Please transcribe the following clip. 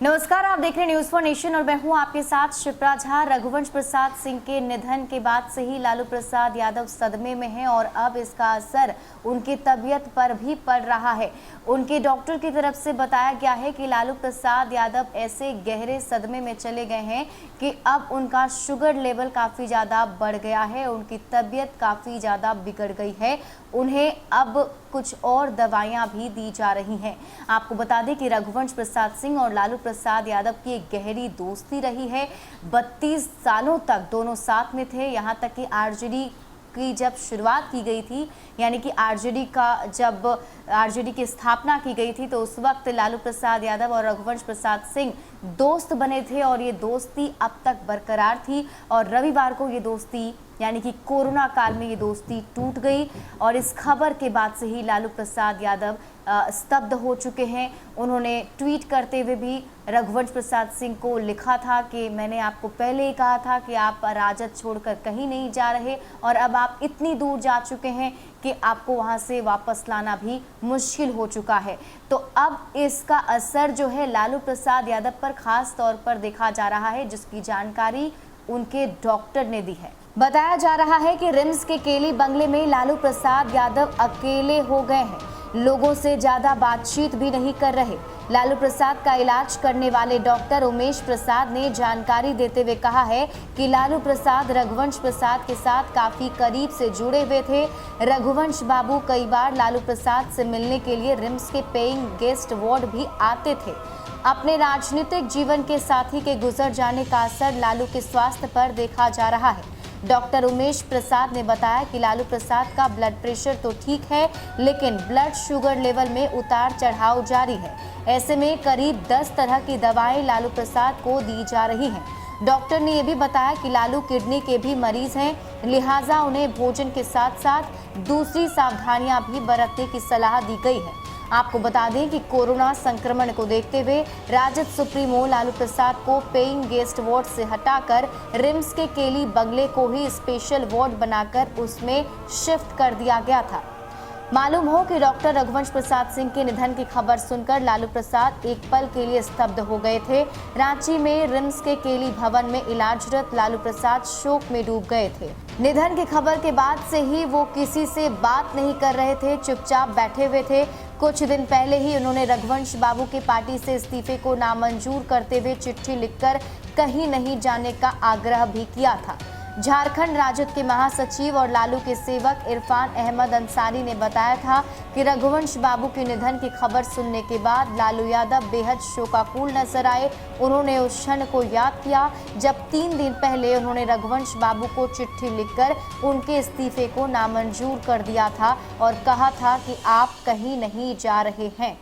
नमस्कार, आप देख रहे हैं न्यूज़ फॉर नेशन और मैं हूं आपके साथ शिप्रा झा। रघुवंश प्रसाद सिंह के निधन के बाद से ही लालू प्रसाद यादव सदमे में हैं और अब इसका असर उनकी तबीयत पर भी पड़ रहा है। उनके डॉक्टर की तरफ से बताया गया है कि लालू प्रसाद यादव ऐसे गहरे सदमे में चले गए हैं कि अब उनका शुगर लेवल काफ़ी ज़्यादा बढ़ गया है, उनकी तबीयत काफ़ी ज़्यादा बिगड़ गई है। उन्हें अब कुछ और दवाइयाँ भी दी जा रही हैं। आपको बता दें कि रघुवंश प्रसाद सिंह और लालू प्रसाद यादव की एक गहरी दोस्ती रही है। 32 सालों तक दोनों साथ में थे। यहाँ तक कि आरजेडी की जब शुरुआत की गई थी, यानी कि जब आरजेडी की स्थापना की गई थी, तो उस वक्त लालू प्रसाद यादव और रघुवंश प्रसाद सिंह दोस्त बने थे और ये दोस्ती अब तक बरकरार थी। और रविवार को ये दोस्ती यानी कि कोरोना काल में ये दोस्ती टूट गई और इस खबर के बाद से ही लालू प्रसाद यादव स्तब्ध हो चुके हैं। उन्होंने ट्वीट करते हुए भी रघुवंश प्रसाद सिंह को लिखा था कि मैंने आपको पहले ही कहा था कि आप राजद छोड़कर कहीं नहीं जा रहे और अब आप इतनी दूर जा चुके हैं कि आपको वहां से वापस लाना भी मुश्किल हो चुका है। तो अब इसका असर जो है लालू प्रसाद यादव पर खास तौर पर देखा जा रहा है, जिसकी जानकारी उनके डॉक्टर ने दी है। बताया जा रहा है कि रिम्स के केली बंगले में लालू प्रसाद यादव अकेले हो गए हैं, लोगों से ज्यादा बातचीत भी नहीं कर रहे। लालू प्रसाद का इलाज करने वाले डॉक्टर उमेश प्रसाद ने जानकारी देते हुए कहा है कि लालू प्रसाद रघुवंश प्रसाद के साथ काफी करीब से जुड़े हुए थे। रघुवंश बाबू कई बार लालू प्रसाद से मिलने के लिए रिम्स के पेइंग गेस्ट वार्ड भी आते थे। अपने राजनीतिक जीवन के साथी के गुजर जाने का असर लालू के स्वास्थ्य पर देखा जा रहा है। डॉक्टर उमेश प्रसाद ने बताया कि लालू प्रसाद का ब्लड प्रेशर तो ठीक है, लेकिन ब्लड शुगर लेवल में उतार चढ़ाव जारी है। ऐसे में करीब 10 तरह की दवाएं लालू प्रसाद को दी जा रही हैं। डॉक्टर ने यह भी बताया कि लालू किडनी के भी मरीज हैं, लिहाजा उन्हें भोजन के साथ साथ दूसरी सावधानियां भी बरतने की सलाह दी गई है। आपको बता दें कि कोरोना संक्रमण को देखते हुए राजद सुप्रीमो लालू प्रसाद को पेइंग गेस्ट वार्ड से हटाकर रिम्स के केली बंगले को ही स्पेशल वार्ड बनाकर उसमें शिफ्ट कर दिया गया था। मालूम हो कि डॉक्टर रघुवंश प्रसाद सिंह के निधन की खबर सुनकर लालू प्रसाद एक पल के लिए स्तब्ध हो गए थे। रांची में रिम्स के केली भवन में इलाजरत लालू प्रसाद शोक में डूब गए थे। निधन की खबर के बाद से ही वो किसी से बात नहीं कर रहे थे, चुपचाप बैठे हुए थे। कुछ दिन पहले ही उन्होंने रघुवंश बाबू की पार्टी से इस्तीफे को नामंजूर करते हुए चिट्ठी लिखकर कहीं नहीं जाने का आग्रह भी किया था। झारखंड राजद के महासचिव और लालू के सेवक इरफान अहमद अंसारी ने बताया था कि रघुवंश बाबू के निधन की खबर सुनने के बाद लालू यादव बेहद शोकाकुल नजर आए। उन्होंने उस क्षण को याद किया जब 3 दिन पहले उन्होंने रघुवंश बाबू को चिट्ठी लिखकर उनके इस्तीफे को नामंजूर कर दिया था और कहा था कि आप कहीं नहीं जा रहे हैं।